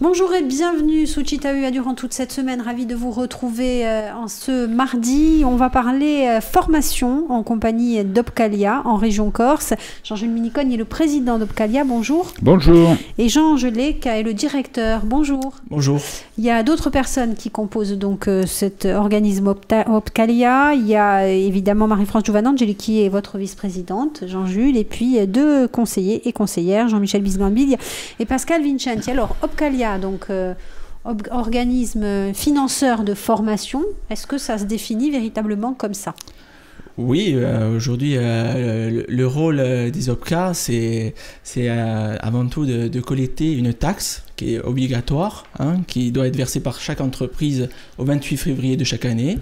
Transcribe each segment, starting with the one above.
Bonjour et bienvenue sous Chitaua durant toute cette semaine. Ravi de vous retrouver en ce mardi. On va parler formation en compagnie d'Opcalia en région Corse. Jean-Jules Minicogne est le président d'Opcalia. Bonjour. Bonjour. Et Jean Angelec est le directeur. Bonjour. Bonjour. Il y a d'autres personnes qui composent donc cet organisme Opcalia. Il y a évidemment Marie-France Giovanangeli qui est votre vice-présidente, Jean-Jules, et puis deux conseillers et conseillères, Jean-Michel Bisgambille et Pascal Vincenti. Alors, Opcalia, donc organisme financeur de formation, est-ce que ça se définit véritablement comme ça? Oui, aujourd'hui, le rôle des OPCA, c'est avant tout de collecter une taxe qui est obligatoire, qui doit être versée par chaque entreprise au 28 février de chaque année.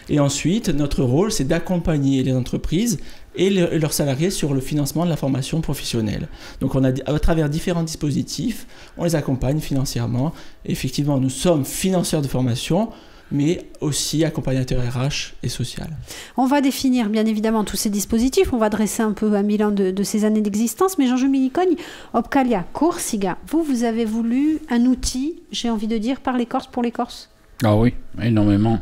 Et ensuite, notre rôle, c'est d'accompagner les entreprises et leurs salariés sur le financement de la formation professionnelle. Donc, à travers différents dispositifs, on les accompagne financièrement. Effectivement, nous sommes financeurs de formation, mais aussi accompagnateur RH et social. On va définir bien évidemment tous ces dispositifs, on va dresser un peu un bilan de ces années d'existence, mais Jean-Jules Minicogne, Opcalia Corsica, vous avez voulu un outil, j'ai envie de dire, par les Corses pour les Corses? Ah oui, énormément.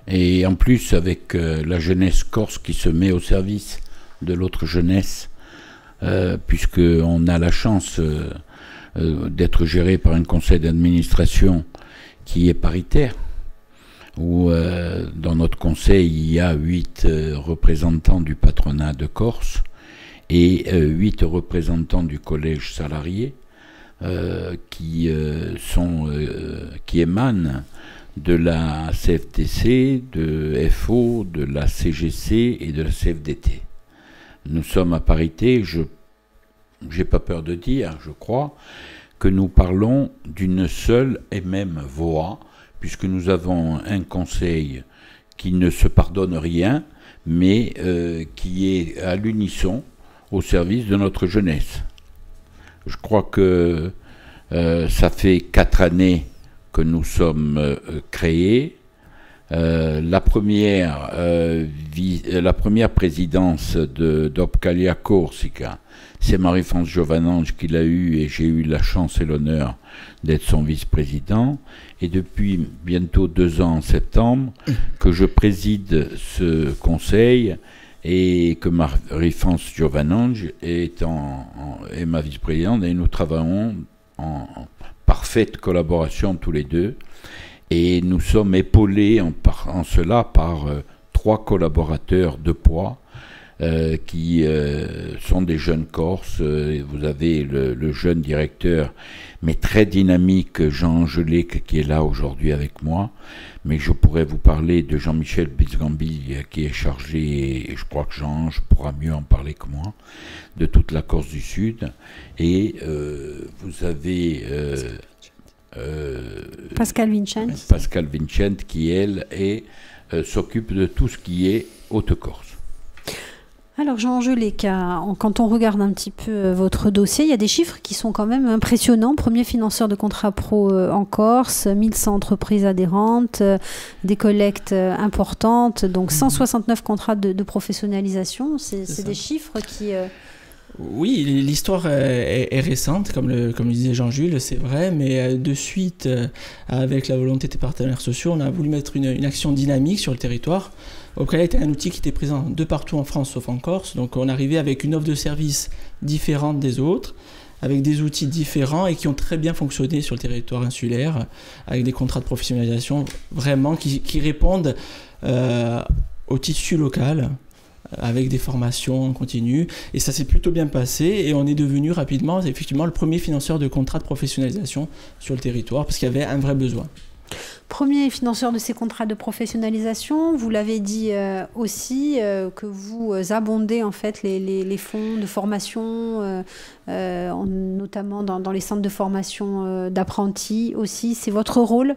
Et en plus avec la jeunesse corse qui se met au service de l'autre jeunesse, puisqu'on a la chance d'être géré par un conseil d'administration qui est paritaire, où dans notre conseil, il y a 8 représentants du patronat de Corse et 8 représentants du collège salarié qui émanent de la CFTC, de FO, de la CGC et de la CFDT. Nous sommes à parité, je n'ai pas peur de dire, je crois, que nous parlons d'une seule et même voix, puisque nous avons un conseil qui ne se pardonne rien, mais qui est à l'unisson au service de notre jeunesse. Je crois que ça fait 4 années que nous sommes créés. La première présidence d'Opcalia Corsica, c'est Marie-France Giovanangeli qui l'a eue, et j'ai eu la chance et l'honneur d'être son vice-président. Et depuis bientôt 2 ans en septembre, que je préside ce conseil et que Marie-France Giovanangeli est ma vice-présidente, et nous travaillons en parfaite collaboration tous les deux. Et nous sommes épaulés en cela par 3 collaborateurs de poids qui sont des jeunes Corses. Vous avez le jeune directeur, mais très dynamique, Jean Angelec, qui est là aujourd'hui avec moi. Mais je pourrais vous parler de Jean-Michel Bisgambille, qui est chargé, et je crois que Jean-Ange pourra mieux en parler que moi, de toute la Corse du Sud. Et vous avez Pascal Vincenti. Pascal Vincenti qui, elle, s'occupe de tout ce qui est Haute-Corse. Alors Jean Angelec, quand on regarde un petit peu votre dossier, il y a des chiffres qui sont quand même impressionnants. Premier financeur de contrats pro en Corse, 1100 entreprises adhérentes, des collectes importantes, donc 169 contrats de professionnalisation. C'est des chiffres qui... Oui, l'histoire est récente, comme le disait Jean-Jules, c'est vrai, mais de suite, avec la volonté des partenaires sociaux, on a voulu mettre une action dynamique sur le territoire. Opcalia était un outil qui était présent de partout en France, sauf en Corse, donc on arrivait avec une offre de services différente des autres, avec des outils différents et qui ont très bien fonctionné sur le territoire insulaire, avec des contrats de professionnalisation vraiment qui répondent au tissu local, avec des formations en continu, et ça s'est plutôt bien passé, et on est devenu rapidement effectivement le premier financeur de contrats de professionnalisation sur le territoire, parce qu'il y avait un vrai besoin. Premier financeur de ces contrats de professionnalisation, vous l'avez dit aussi, que vous abondez en fait les fonds de formation, notamment dans les centres de formation d'apprentis aussi, c'est votre rôle?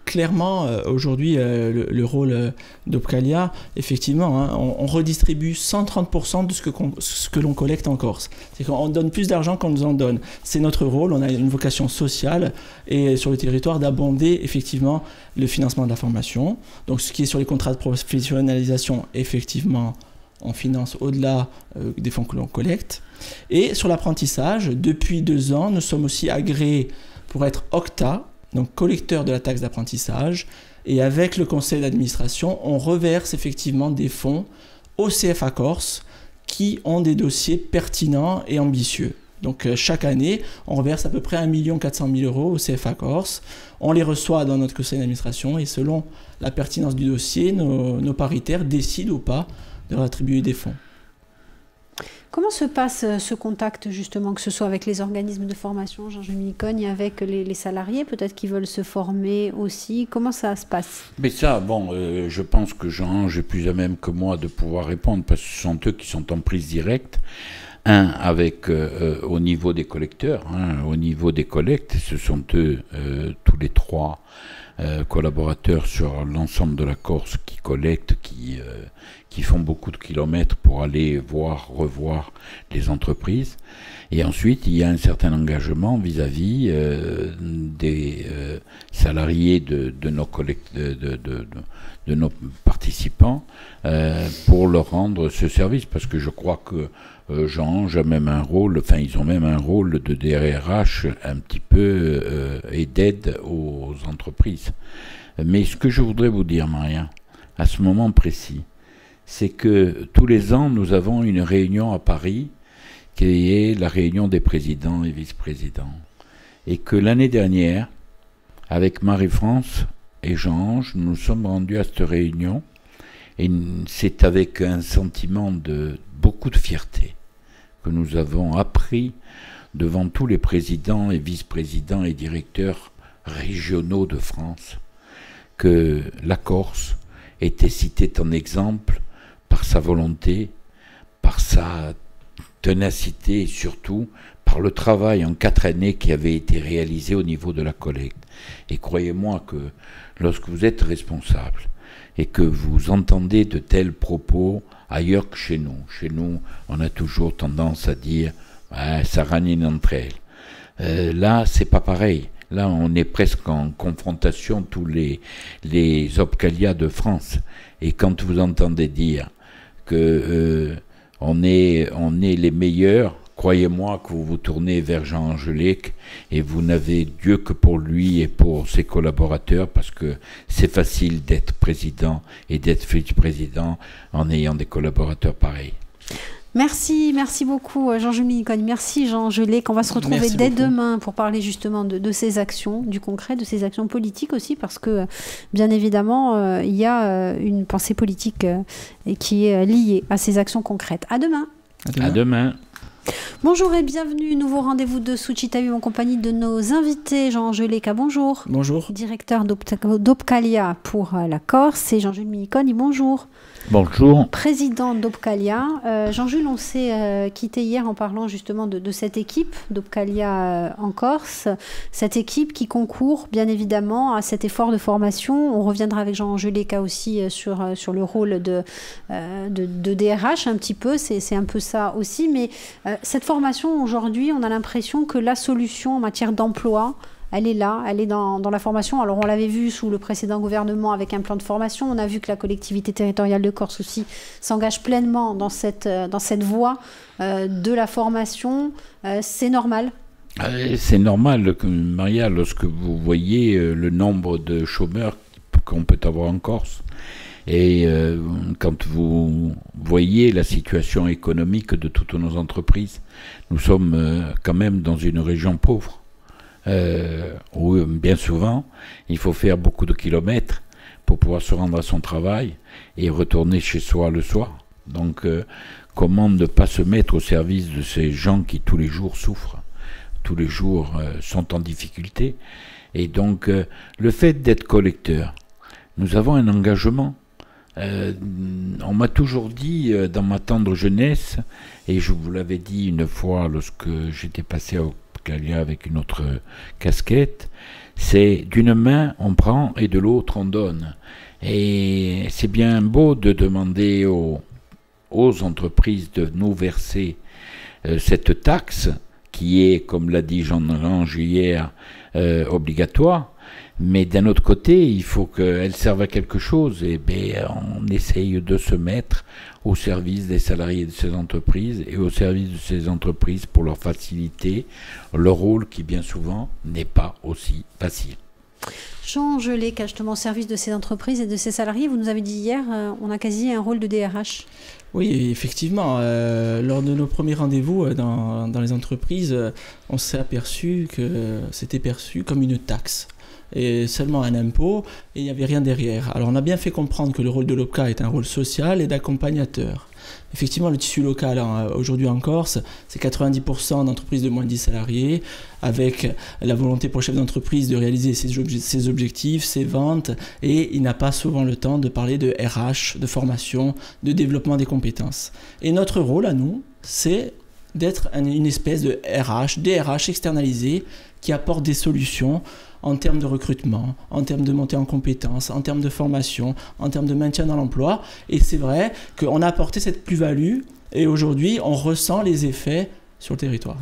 Clairement, aujourd'hui, le rôle d'Opcalia, effectivement, on redistribue 130% de ce que l'on collecte en Corse. C'est qu'on donne plus d'argent qu'on nous en donne. C'est notre rôle, on a une vocation sociale et sur le territoire d'abonder effectivement le financement de la formation. Donc ce qui est sur les contrats de professionnalisation, effectivement, on finance au-delà des fonds que l'on collecte. Et sur l'apprentissage, depuis 2 ans, nous sommes aussi agréés pour être OCTA, donc collecteur de la taxe d'apprentissage. Et avec le conseil d'administration, on reverse effectivement des fonds au CFA Corse qui ont des dossiers pertinents et ambitieux. Donc chaque année, on reverse à peu près 1 400 000 € au CFA Corse. On les reçoit dans notre conseil d'administration et selon la pertinence du dossier, nos paritaires décident ou pas de leur attribuer des fonds. Comment se passe ce contact justement, que ce soit avec les organismes de formation, Jean-Jules Minicogne, avec les salariés peut-être qui veulent se former aussi? Comment ça se passe? Mais ça, bon, je pense que Jean-Ange est plus à même que moi de pouvoir répondre parce que ce sont eux qui sont en prise directe. Avec au niveau des collecteurs, au niveau des collectes, ce sont eux, tous les 3 collaborateurs sur l'ensemble de la Corse qui collectent, qui font beaucoup de kilomètres pour aller revoir les entreprises. Et ensuite, il y a un certain engagement vis-à-vis des salariés de nos participants pour leur rendre ce service, parce que je crois que Jean-Ange a même un rôle, enfin ils ont même un rôle de DRH un petit peu et d'aide aux entreprises. Mais ce que je voudrais vous dire, Maria, à ce moment précis, c'est que tous les ans nous avons une réunion à Paris qui est la réunion des présidents et vice-présidents. Et que l'année dernière, avec Marie-France et Jean-Ange, nous sommes rendus à cette réunion et c'est avec un sentiment de beaucoup de fierté que nous avons appris devant tous les présidents et vice-présidents et directeurs régionaux de France que la Corse était citée en exemple par sa volonté, par sa ténacité et surtout par le travail en 4 années qui avait été réalisé au niveau de la collecte. Et croyez-moi que lorsque vous êtes responsable et que vous entendez de tels propos ailleurs que chez nous, on a toujours tendance à dire ça ranine entre elles. Là, c'est pas pareil. Là, on est presque en confrontation tous les Opcalia de France. Et quand vous entendez dire que on est les meilleurs, croyez-moi que vous vous tournez vers Jean Angélique et vous n'avez Dieu que pour lui et pour ses collaborateurs, parce que c'est facile d'être président et d'être vice-président en ayant des collaborateurs pareils. Merci beaucoup Jean-Jules Minicogne, merci Jean Angélique. On va se retrouver dès demain pour parler justement de ces actions, du concret, de ces actions politiques aussi, parce que bien évidemment il y a une pensée politique qui est liée à ces actions concrètes. À demain. À demain. Bonjour et bienvenue, nouveau rendez-vous de Suchitavi en compagnie de nos invités. Jean Angélique, bonjour. Bonjour. Directeur d'Opcalia pour la Corse, et Jean-Jules Minicogne, bonjour. Bonjour. Président d'Opcalia. Jean-Jules, on s'est quitté hier en parlant justement de cette équipe d'Opcalia en Corse, cette équipe qui concourt bien évidemment à cet effort de formation. On reviendra avec Jean Angélique aussi sur le rôle de DRH un petit peu, c'est un peu ça aussi, mais cette formation aujourd'hui, on a l'impression que la solution en matière d'emploi, elle est là, elle est dans la formation. Alors on l'avait vu sous le précédent gouvernement avec un plan de formation, on a vu que la collectivité territoriale de Corse aussi s'engage pleinement dans cette voie de la formation. C'est normal? C'est normal, Maria, lorsque vous voyez le nombre de chômeurs qu'on peut avoir en Corse. Et quand vous voyez la situation économique de toutes nos entreprises, nous sommes quand même dans une région pauvre. Où bien souvent il faut faire beaucoup de kilomètres pour pouvoir se rendre à son travail et retourner chez soi le soir. Donc comment ne pas se mettre au service de ces gens qui tous les jours souffrent, tous les jours sont en difficulté. Et donc le fait d'être collecteur, nous avons un engagement. On m'a toujours dit dans ma tendre jeunesse, et je vous l'avais dit une fois lorsque j'étais passé au avec une autre casquette, c'est d'une main on prend et de l'autre on donne. Et c'est bien beau de demander aux entreprises de nous verser cette taxe qui est, comme l'a dit Jean-Ange hier, obligatoire, Mais d'un autre côté, il faut qu'elle serve à quelque chose. Et ben, on essaye de se mettre au service des salariés de ces entreprises et au service de ces entreprises pour leur faciliter leur rôle qui, bien souvent, n'est pas aussi facile. Jean Gelé, justement au service de ces entreprises et de ces salariés, vous nous avez dit hier, on a quasi un rôle de DRH. Oui, effectivement. Lors de nos premiers rendez-vous dans les entreprises, on s'est aperçu que c'était perçu comme une taxe. Et seulement un impôt, et il n'y avait rien derrière. Alors on a bien fait comprendre que le rôle de l'OPCA est un rôle social et d'accompagnateur. Effectivement, le tissu local, aujourd'hui en Corse, c'est 90% d'entreprises de moins de 10 salariés, avec la volonté pour le chef d'entreprise de réaliser ses objectifs, ses ventes, et il n'a pas souvent le temps de parler de RH, de formation, de développement des compétences. Et notre rôle à nous, c'est d'être une espèce de RH, DRH externalisé, qui apporte des solutions en termes de recrutement, en termes de montée en compétences, en termes de formation, en termes de maintien dans l'emploi. Et c'est vrai qu'on a apporté cette plus-value et aujourd'hui, on ressent les effets sur le territoire.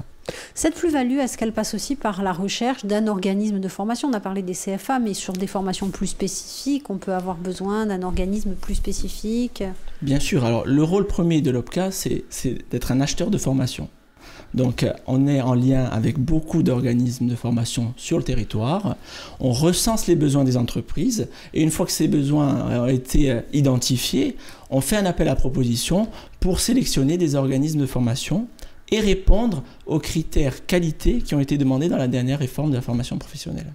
Cette plus-value, est-ce qu'elle passe aussi par la recherche d'un organisme de formation? On a parlé des CFA, mais sur des formations plus spécifiques, on peut avoir besoin d'un organisme plus spécifique. Bien sûr. Alors, le rôle premier de l'OPCA, c'est d'être un acheteur de formation. Donc, on est en lien avec beaucoup d'organismes de formation sur le territoire. On recense les besoins des entreprises et une fois que ces besoins ont été identifiés, on fait un appel à proposition pour sélectionner des organismes de formation et répondre aux critères qualité qui ont été demandés dans la dernière réforme de la formation professionnelle.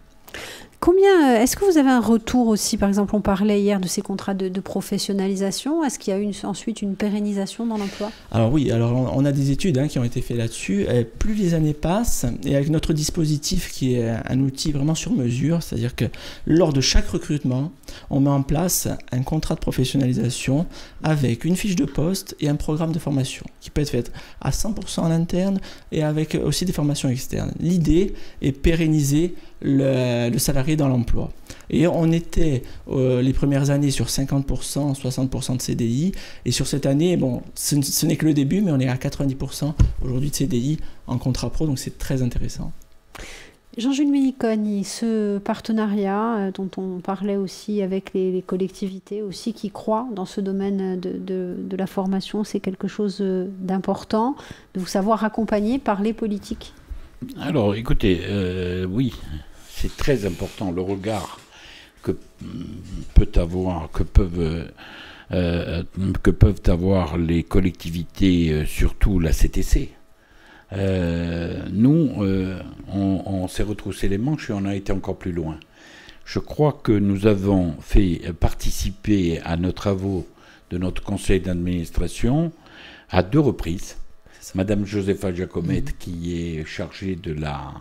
Combien, est-ce que vous avez un retour aussi, par exemple, on parlait hier de ces contrats de professionnalisation, est-ce qu'il y a eu ensuite une pérennisation dans l'emploi? Alors oui, on a des études qui ont été faites là-dessus. Plus les années passent, et avec notre dispositif qui est un outil vraiment sur mesure, c'est-à-dire que lors de chaque recrutement, on met en place un contrat de professionnalisation avec une fiche de poste et un programme de formation qui peut être fait à 100% en interne et avec aussi des formations externes. L'idée est pérenniser le salarié dans l'emploi. Et on était les premières années sur 50%, 60% de CDI. Et sur cette année, bon, ce n'est que le début, mais on est à 90% aujourd'hui de CDI en contrat pro, donc c'est très intéressant. Jean-Jules Méniconi, ce partenariat dont on parlait aussi avec les collectivités aussi qui croient dans ce domaine de la formation, c'est quelque chose d'important, de vous savoir accompagner par les politiques. Alors, écoutez, oui, c'est très important le regard que peuvent avoir les collectivités, surtout la CTC. Nous, on s'est retroussé les manches et on a été encore plus loin. Je crois que nous avons fait participer à nos travaux de notre conseil d'administration à 2 reprises. Madame Josepha Giacomette, qui est chargée de la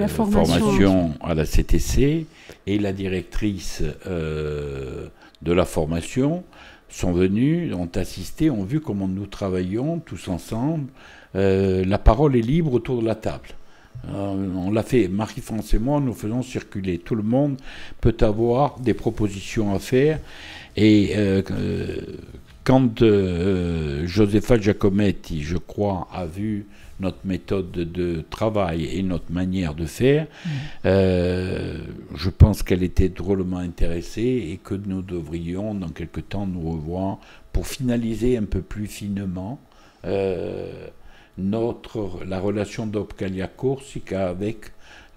formation à la CTC, et la directrice de la formation sont venus, ont assisté, ont vu comment nous travaillons tous ensemble. La parole est libre autour de la table. On l'a fait, Marie-France et moi, nous faisons circuler. Tout le monde peut avoir des propositions à faire. Et quand Josepha Giacometti, je crois, a vu notre méthode de travail et notre manière de faire, je pense qu'elle était drôlement intéressée et que nous devrions dans quelque temps nous revoir pour finaliser un peu plus finement la relation d'Opcalia Corsica avec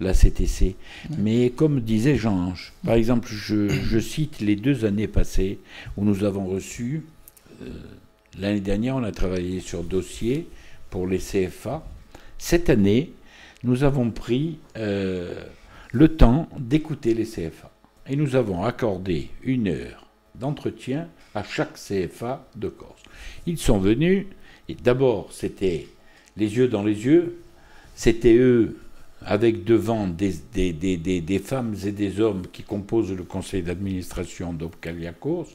la CTC. Mais comme disait Jean-Ange, par exemple, je cite les 2 années passées où nous avons reçu, l'année dernière on a travaillé sur dossier pour les CFA. Cette année, nous avons pris le temps d'écouter les CFA. Et nous avons accordé 1 heure d'entretien à chaque CFA de Corse. Ils sont venus, et d'abord c'était les yeux dans les yeux, c'était eux avec devant des femmes et des hommes qui composent le conseil d'administration d'Opcalia Corse.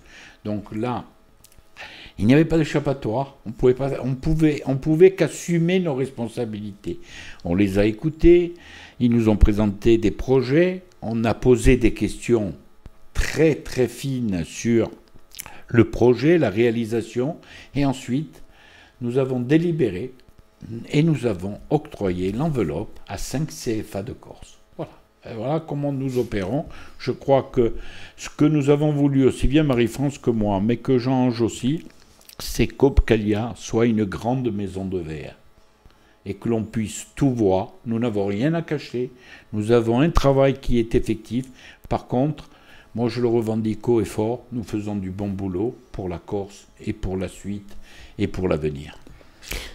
Donc là, il n'y avait pas d'échappatoire, on pouvait qu'assumer nos responsabilités. On les a écoutés, ils nous ont présenté des projets, on a posé des questions très très fines sur le projet, la réalisation, et ensuite nous avons délibéré et nous avons octroyé l'enveloppe à 5 CFA de Corse. Voilà. Voilà comment nous opérons. Je crois que ce que nous avons voulu, aussi bien Marie-France que moi, mais que Jean-Ange aussi, c'est qu'Opcalia soit une grande maison de verre. Et que l'on puisse tout voir. Nous n'avons rien à cacher. Nous avons un travail qui est effectif. Par contre, moi je le revendique haut et fort. Nous faisons du bon boulot pour la Corse et pour la suite et pour l'avenir.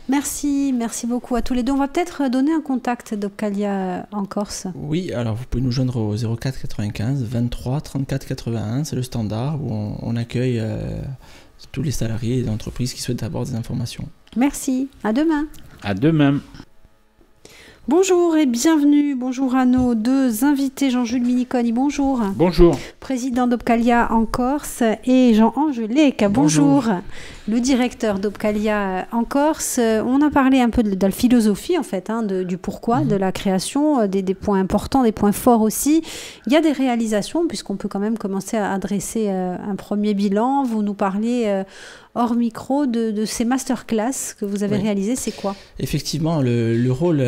Merci beaucoup à tous les deux. On va peut-être donner un contact d'Opcalia en Corse. Oui, alors vous pouvez nous joindre au 04 95 23 34 81, c'est le standard où on accueille tous les salariés et les entreprises qui souhaitent avoir des informations. Merci, à demain. À demain. Bonjour et bienvenue. Bonjour à nos deux invités, Jean-Jules Miniconi, bonjour. Bonjour. Président d'Opcalia en Corse et Jean-Ange Lec, bonjour. Le directeur d'Opcalia en Corse. On a parlé un peu de la philosophie en fait, du pourquoi, de la création, des points importants, des points forts aussi. Il y a des réalisations puisqu'on peut quand même commencer à dresser un premier bilan. Vous nous parliez hors micro de ces masterclass que vous avez réalisés, c'est quoi? Effectivement, le rôle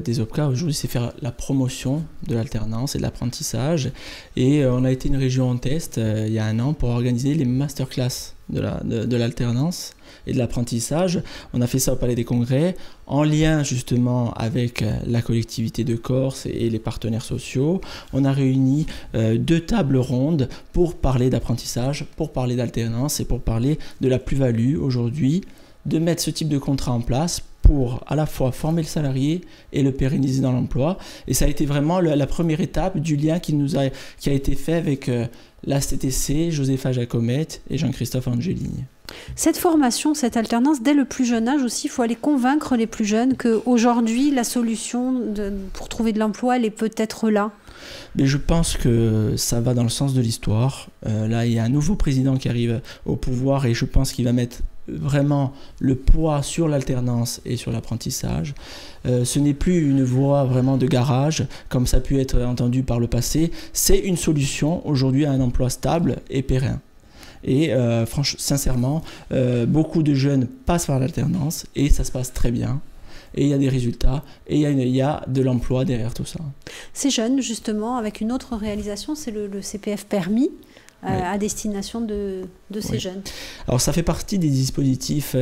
des OPCA aujourd'hui, c'est faire la promotion de l'alternance et de l'apprentissage. Et on a été une région en test il y a 1 an pour organiser les masterclass de l'alternance et de l'apprentissage. On a fait ça au Palais des Congrès en lien justement avec la collectivité de Corse et les partenaires sociaux. On a réuni 2 tables rondes pour parler d'apprentissage, pour parler d'alternance et pour parler de la plus-value aujourd'hui de mettre ce type de contrat en place pour à la fois former le salarié et le pérenniser dans l'emploi. Et ça a été vraiment la première étape du lien qui a été fait avec l'ACTC, Josépha Jacomette et Jean-Christophe Angelini. Cette formation, cette alternance, dès le plus jeune âge aussi, il faut aller convaincre les plus jeunes qu'aujourd'hui, la solution pour trouver de l'emploi, elle est peut-être là. Mais je pense que ça va dans le sens de l'histoire. Là, il y a un nouveau président qui arrive au pouvoir et je pense qu'il va mettre vraiment le poids sur l'alternance et sur l'apprentissage. Ce n'est plus une voie vraiment de garage, comme ça a pu être entendu par le passé. C'est une solution aujourd'hui à un emploi stable et pérenne. Et sincèrement, beaucoup de jeunes passent par l'alternance et ça se passe très bien. Et il y a des résultats, et il y a de l'emploi derrière tout ça. Ces jeunes, justement, avec une autre réalisation, c'est le CPF permis à destination de ces jeunes. Alors ça fait partie des dispositifs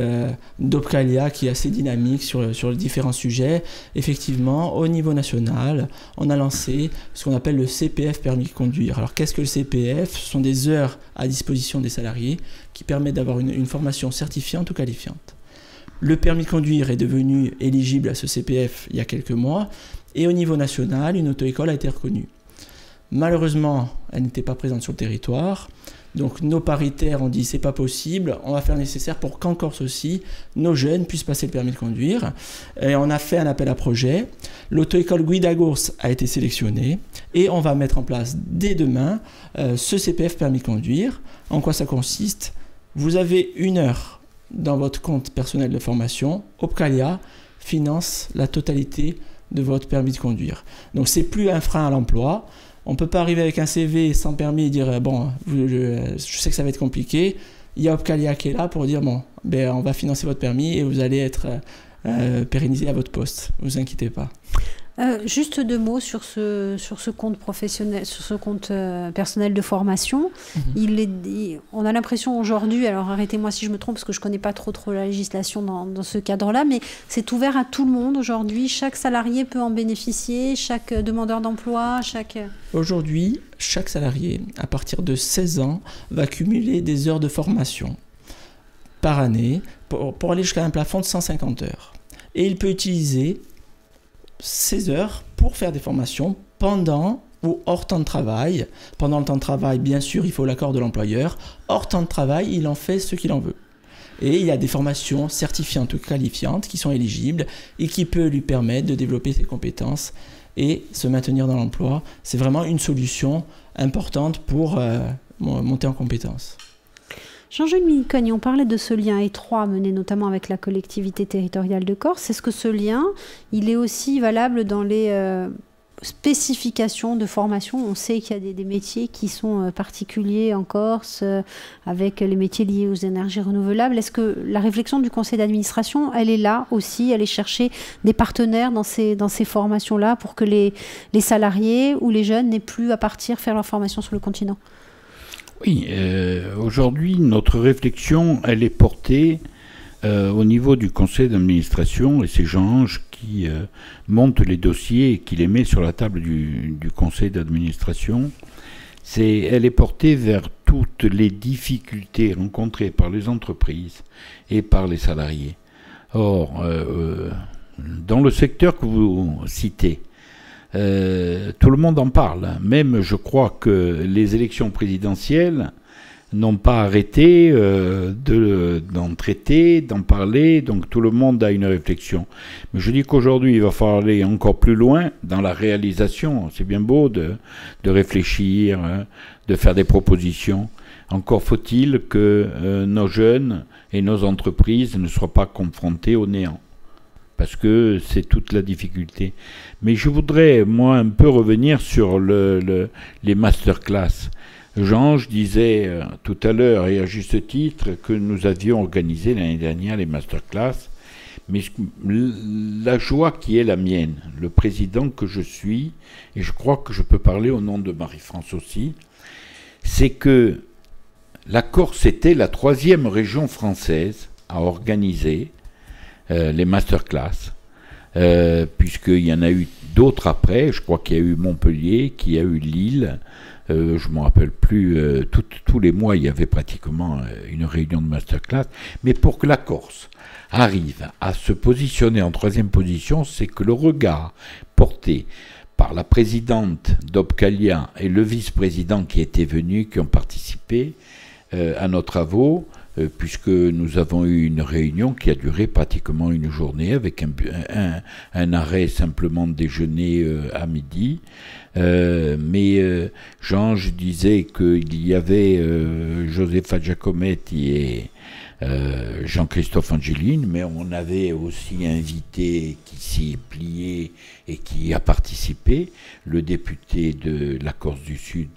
d'Opcalia qui est assez dynamique sur les différents sujets. Effectivement, au niveau national, on a lancé ce qu'on appelle le CPF permis de conduire. Alors qu'est-ce que le CPF? Ce sont des heures à disposition des salariés qui permettent d'avoir une formation certifiante ou qualifiante. Le permis de conduire est devenu éligible à ce CPF il y a quelques mois et au niveau national, une auto-école a été reconnue. Malheureusement, elle n'était pas présente sur le territoire. Donc nos paritaires ont dit c'est pas possible, on va faire le nécessaire pour qu'en Corse aussi, nos jeunes puissent passer le permis de conduire. Et on a fait un appel à projet. L'auto-école Guidagos a été sélectionnée et on va mettre en place dès demain ce CPF permis de conduire. En quoi ça consiste? Vous avez 1 heure dans votre compte personnel de formation. Opcalia finance la totalité de votre permis de conduire. Donc c'est plus un frein à l'emploi. On ne peut pas arriver avec un CV sans permis et dire bon, je sais que ça va être compliqué. Il y a Opcalia qui est là pour dire bon, on va financer votre permis et vous allez être pérennisé à votre poste. Ne vous inquiétez pas. Juste 2 mots sur ce compte professionnel, sur ce compte personnel de formation. On a l'impression aujourd'hui, alors arrêtez-moi si je me trompe parce que je ne connais pas trop la législation dans ce cadre-là, mais c'est ouvert à tout le monde aujourd'hui. Chaque salarié peut en bénéficier, chaque demandeur d'emploi, Aujourd'hui, chaque salarié, à partir de 16 ans, va cumuler des heures de formation par année pour aller jusqu'à un plafond de 150 heures. Et il peut utiliser ces heures pour faire des formations pendant ou hors temps de travail. Pendant le temps de travail, bien sûr, il faut l'accord de l'employeur. Hors temps de travail, il en fait ce qu'il en veut. Et il y a des formations certifiantes ou qualifiantes qui sont éligibles et qui peuvent lui permettre de développer ses compétences et se maintenir dans l'emploi. C'est vraiment une solution importante pour monter en compétences. Jean-Jules Miniconi, on parlait de ce lien étroit mené notamment avec la collectivité territoriale de Corse. Est-ce que ce lien, il est aussi valable dans les spécification de formation. On sait qu'il y a des métiers qui sont particuliers en Corse, avec les métiers liés aux énergies renouvelables. Est-ce que la réflexion du conseil d'administration, elle est là aussi, aller chercher des partenaires dans ces formations-là pour que les salariés ou les jeunes n'aient plus à partir faire leur formation sur le continent? Oui, aujourd'hui, notre réflexion, elle est portée au niveau du conseil d'administration, et c'est Jean-Ange qui monte les dossiers et qui les met sur la table du conseil d'administration. Elle est portée vers toutes les difficultés rencontrées par les entreprises et par les salariés. Or, dans le secteur que vous citez, tout le monde en parle. Même, je crois que les élections présidentielles n'ont pas arrêté d'en traiter, d'en parler, donc tout le monde a une réflexion. Mais je dis qu'aujourd'hui, il va falloir aller encore plus loin dans la réalisation. C'est bien beau de réfléchir, hein, de faire des propositions. Encore faut-il que nos jeunes et nos entreprises ne soient pas confrontés au néant, parce que c'est toute la difficulté. Mais je voudrais, moi, un peu revenir sur les masterclass. Jean-Ange disait tout à l'heure, et à juste titre, que nous avions organisé l'année dernière les masterclass. Mais la joie qui est la mienne, le président que je suis, et je crois que je peux parler au nom de Marie-France aussi, c'est que la Corse était la 3e région française à organiser les masterclass, puisqu'il y en a eu d'autres après. Je crois qu'il y a eu Montpellier, qu'il y a eu Lille. Je ne me rappelle plus, tous les mois il y avait pratiquement une réunion de masterclass, mais pour que la Corse arrive à se positionner en 3e position, c'est que le regard porté par la présidente d'Opcalia et le vice-président qui étaient venus, qui ont participé à nos travaux, puisque nous avons eu une réunion qui a duré pratiquement une journée avec un arrêt simplement de déjeuner à midi. Mais Jean-Ange disait qu'il y avait Josefa Giacometti et Jean-Christophe Angeline, mais on avait aussi invité qui s'y est plié et qui a participé, le député de la Corse du Sud,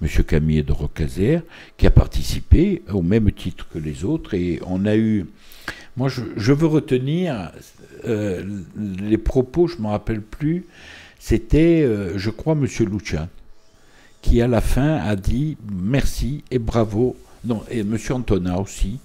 M. Camille de Rocazer, qui a participé au même titre que les autres. Et on a eu... Moi, je veux retenir les propos, je ne me rappelle plus, c'était, je crois, M. Lucian, qui à la fin a dit merci et bravo, non, et M. Antona aussi,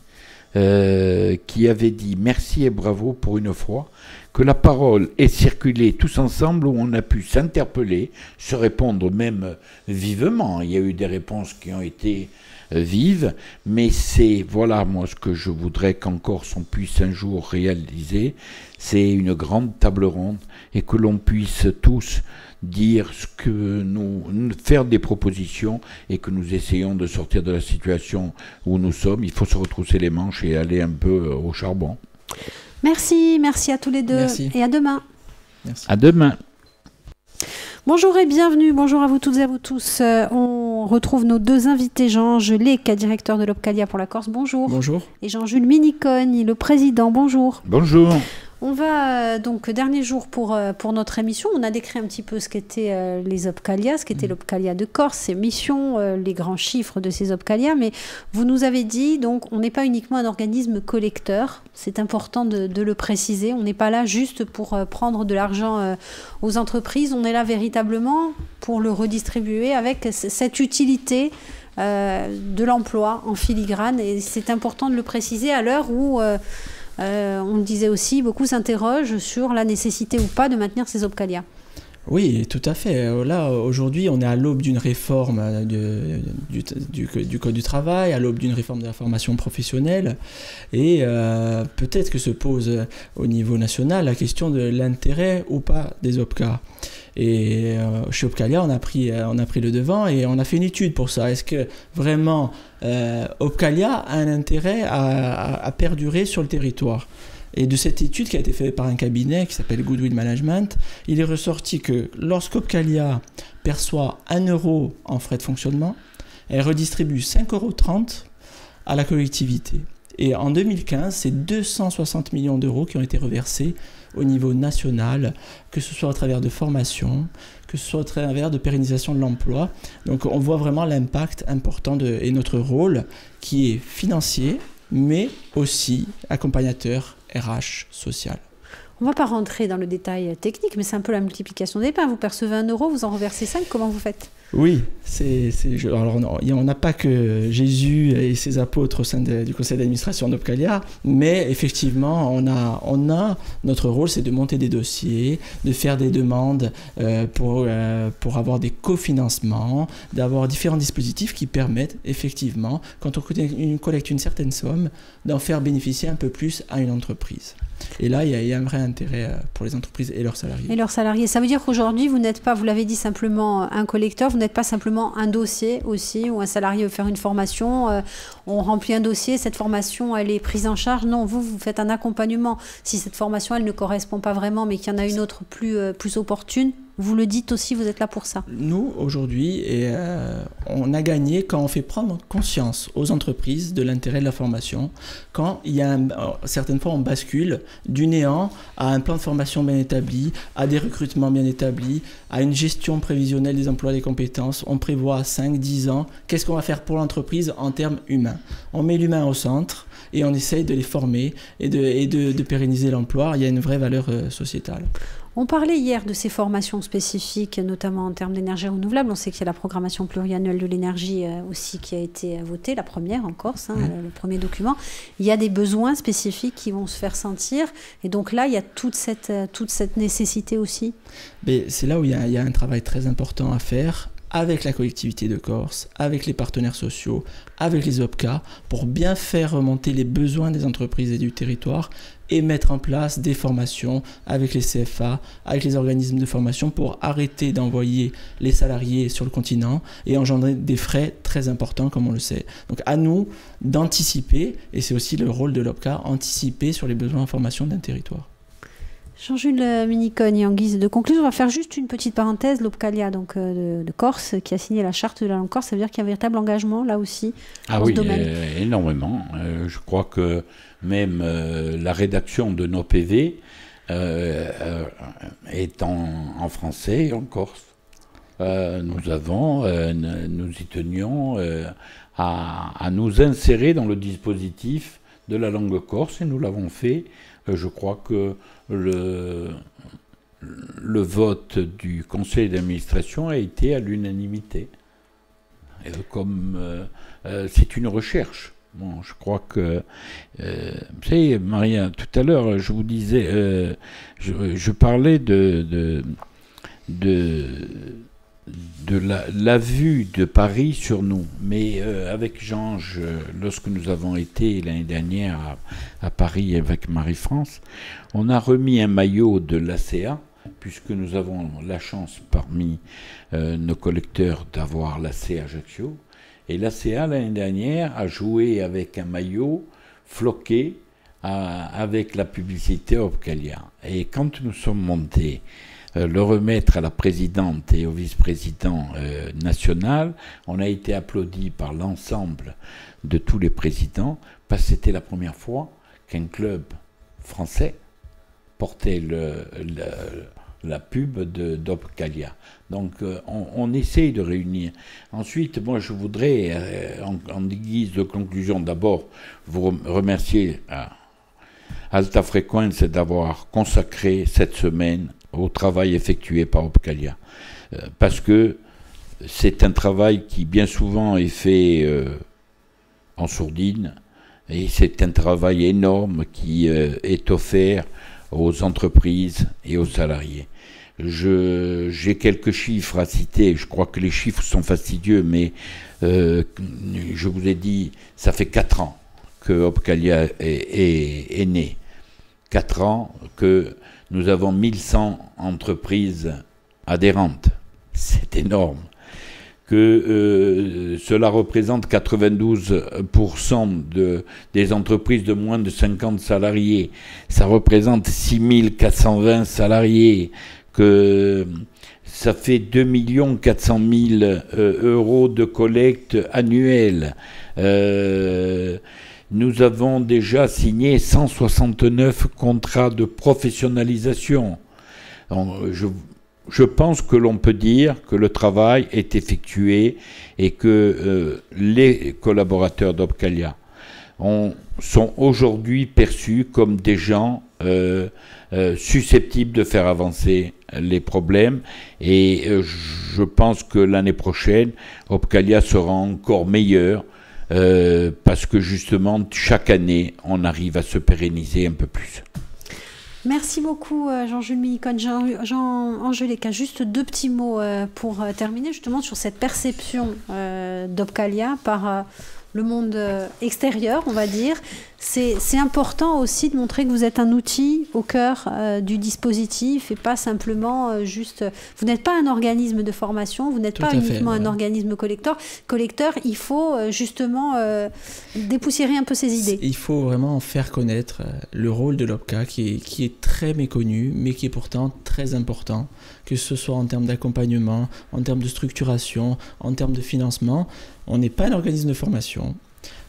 qui avait dit merci et bravo pour une fois, que la parole ait circulé tous ensemble, où on a pu s'interpeller, se répondre même vivement. Il y a eu des réponses qui ont été vives, mais c'est, voilà, moi, ce que je voudrais qu'en Corse on puisse un jour réaliser, c'est une grande table ronde, et que l'on puisse tous dire ce que nous faire des propositions, et que nous essayons de sortir de la situation où nous sommes. Il faut se retrousser les manches et aller un peu au charbon. Merci à tous les deux. Merci. Et à demain. Merci. À demain. Bonjour et bienvenue, bonjour à vous toutes et à vous tous. On retrouve nos deux invités, Jean-Ange Leka, directeur de l'Opcalia pour la Corse, bonjour. Bonjour. Et Jean-Jules Minicogne, le président, bonjour. Bonjour. On va donc, dernier jour pour notre émission, on a décrit un petit peu ce qu'étaient les Opcalia, ce qu'était l'Opcalia de Corse, ses missions, les grands chiffres de ces Opcalia, mais vous nous avez dit, donc on n'est pas uniquement un organisme collecteur, c'est important de le préciser, on n'est pas là juste pour prendre de l'argent aux entreprises, on est là véritablement pour le redistribuer avec cette utilité de l'emploi en filigrane, et c'est important de le préciser à l'heure où... on le disait aussi, beaucoup s'interrogent sur la nécessité ou pas de maintenir ces Opcalia. Oui, tout à fait. Là, aujourd'hui, on est à l'aube d'une réforme du Code du travail, à l'aube d'une réforme de la formation professionnelle, et peut-être que se pose au niveau national la question de l'intérêt ou pas des OPCA. Et chez Opcalia, on a pris le devant et on a fait une étude pour ça. Est-ce que vraiment Opcalia a un intérêt à perdurer sur le territoire ? Et de cette étude qui a été faite par un cabinet qui s'appelle Goodwill Management, il est ressorti que lorsqu'Opcalia perçoit 1 euro en frais de fonctionnement, elle redistribue 5,30 € à la collectivité. Et en 2015, c'est 260 millions d'euros qui ont été reversés au niveau national, que ce soit à travers de formations, que ce soit à travers de pérennisation de l'emploi. Donc on voit vraiment l'impact important et notre rôle qui est financier, mais aussi accompagnateur RH social. On ne va pas rentrer dans le détail technique, mais c'est un peu la multiplication des pains. Vous percevez 1 euro, vous en reversez 5, comment vous faites? Oui, alors on n'a pas que Jésus et ses apôtres au sein du conseil d'administration d'Opcalia, mais effectivement, on a notre rôle, c'est de monter des dossiers, de faire des demandes pour avoir des cofinancements, d'avoir différents dispositifs qui permettent effectivement, quand on collecte une certaine somme, d'en faire bénéficier un peu plus à une entreprise. Et là, il y a un vrai intérêt pour les entreprises et leurs salariés. Et leurs salariés. Ça veut dire qu'aujourd'hui, vous n'êtes pas, vous l'avez dit, simplement un collecteur, vous n'êtes pas simplement un dossier aussi, où un salarié veut faire une formation, on remplit un dossier, cette formation, elle est prise en charge. Non, vous faites un accompagnement. Si cette formation, elle ne correspond pas vraiment, mais qu'il y en a une autre plus opportune, vous le dites aussi, vous êtes là pour ça. Nous, aujourd'hui, on a gagné quand on fait prendre conscience aux entreprises de l'intérêt de la formation, quand il y a certaines fois on bascule du néant à un plan de formation bien établi, à des recrutements bien établis, à une gestion prévisionnelle des emplois et des compétences. On prévoit 5-10 ans, qu'est-ce qu'on va faire pour l'entreprise en termes humains. On met l'humain au centre et on essaye de les former et de pérenniser l'emploi. Il y a une vraie valeur sociétale. On parlait hier de ces formations spécifiques, notamment en termes d'énergie renouvelable. On sait qu'il y a la programmation pluriannuelle de l'énergie aussi qui a été votée, la première en Corse, le premier document. Il y a des besoins spécifiques qui vont se faire sentir. Et donc là, il y a toute cette nécessité aussi. Mais c'est là où il y a un travail très important à faire avec la collectivité de Corse, avec les partenaires sociaux, avec les OPCA, pour bien faire remonter les besoins des entreprises et du territoire et mettre en place des formations avec les CFA, avec les organismes de formation pour arrêter d'envoyer les salariés sur le continent et engendrer des frais très importants comme on le sait. Donc à nous d'anticiper, et c'est aussi le rôle de l'OPCA, anticiper sur les besoins en formation d'un territoire. Jean-Jules Minicogne, en guise de conclusion, on va faire juste une petite parenthèse. L'Opcalia donc, de Corse, qui a signé la charte de la langue corse, ça veut dire qu'il y a un véritable engagement là aussi dans ce domaine. Énormément. Je crois que même la rédaction de nos PV est en français et en corse. Nous y tenions à nous insérer dans le dispositif de la langue corse et nous l'avons fait. Je crois que le vote du conseil d'administration a été à l'unanimité. Comme c'est une recherche. Bon, je crois que... vous savez, Maria, tout à l'heure, je vous disais... je parlais de la vue de Paris sur nous. Mais avec Jean, lorsque nous avons été l'année dernière à Paris avec Marie-France, on a remis un maillot de l'ACA, puisque nous avons la chance parmi nos collecteurs d'avoir l'ACA Ajaccio. Et l'ACA, l'année dernière, a joué avec un maillot floqué avec la publicité Opcalia. Et quand nous sommes montés le remettre à la présidente et au vice-président national, on a été applaudi par l'ensemble de tous les présidents, parce que c'était la première fois qu'un club français portait la pub d'Opcalia. Donc on essaye de réunir. Ensuite, moi je voudrais, en guise de conclusion, d'abord vous remercier à Alta Frequenza d'avoir consacré cette semaine au travail effectué par Opcalia. Parce que c'est un travail qui bien souvent est fait en sourdine, et c'est un travail énorme qui est offert aux entreprises et aux salariés. J'ai quelques chiffres à citer, je crois que les chiffres sont fastidieux, mais je vous ai dit, ça fait 4 ans que Opcalia est né. 4 ans que nous avons 1100 entreprises adhérentes. C'est énorme. Que cela représente 92% des entreprises de moins de 50 salariés. Ça représente 6420 salariés. Que ça fait 2 400 000 euros de collecte annuelle. nous avons déjà signé 169 contrats de professionnalisation. Je pense que l'on peut dire que le travail est effectué et que les collaborateurs d'Opcalia sont aujourd'hui perçus comme des gens susceptibles de faire avancer les problèmes, et je pense que l'année prochaine, Opcalia sera encore meilleur parce que justement, chaque année, on arrive à se pérenniser un peu plus. Merci beaucoup Jean-Jules Millicone. Jean-Angélique, juste deux petits mots pour terminer justement sur cette perception d'Opcalia par le monde extérieur, on va dire. C'est important aussi de montrer que vous êtes un outil au cœur du dispositif et pas simplement juste... Vous n'êtes pas un organisme de formation, vous n'êtes pas uniquement un organisme collecteur. Il faut justement dépoussiérer un peu ces idées. Il faut vraiment faire connaître le rôle de l'OPCA qui est très méconnu, mais qui est pourtant très important, que ce soit en termes d'accompagnement, en termes de structuration, en termes de financement. On n'est pas un organisme de formation.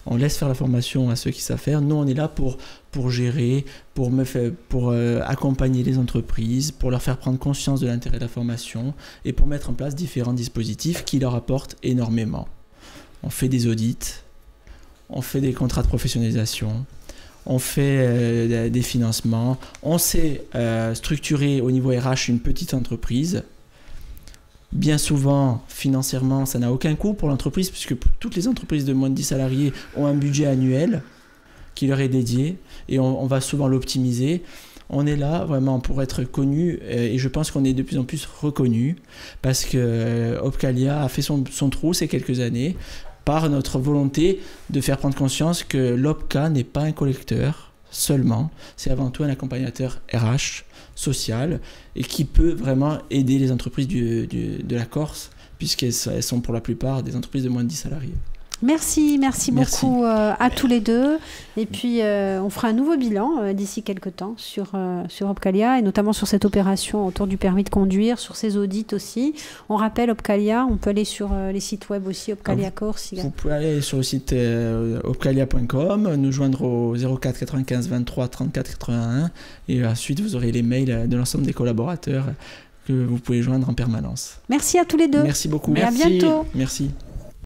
On laisse faire la formation à ceux qui savent faire. Nous, on est là pour gérer, pour accompagner les entreprises, pour leur faire prendre conscience de l'intérêt de la formation et pour mettre en place différents dispositifs qui leur apportent énormément. On fait des audits, on fait des contrats de professionnalisation, on fait des financements, on sait structurer au niveau RH une petite entreprise. Bien souvent, financièrement, ça n'a aucun coût pour l'entreprise, puisque toutes les entreprises de moins de 10 salariés ont un budget annuel qui leur est dédié, et on va souvent l'optimiser. On est là vraiment pour être connu, et je pense qu'on est de plus en plus reconnu, parce que Opcalia a fait son trou ces quelques années, par notre volonté de faire prendre conscience que l'OPCA n'est pas un collecteur seulement, c'est avant tout un accompagnateur RH, social, et qui peut vraiment aider les entreprises de la Corse, puisqu'elles sont pour la plupart des entreprises de moins de 10 salariés. Merci beaucoup à tous les deux. Et puis, on fera un nouveau bilan d'ici quelques temps sur Opcalia, et notamment sur cette opération autour du permis de conduire, sur ces audits aussi. On rappelle Opcalia, on peut aller sur les sites web aussi, Opcalia Corse. Vous pouvez aller sur le site opcalia.com, nous joindre au 04 95 23 34 81, et ensuite vous aurez les mails de l'ensemble des collaborateurs que vous pouvez joindre en permanence. Merci à tous les deux. Merci beaucoup. Et à bientôt. Merci.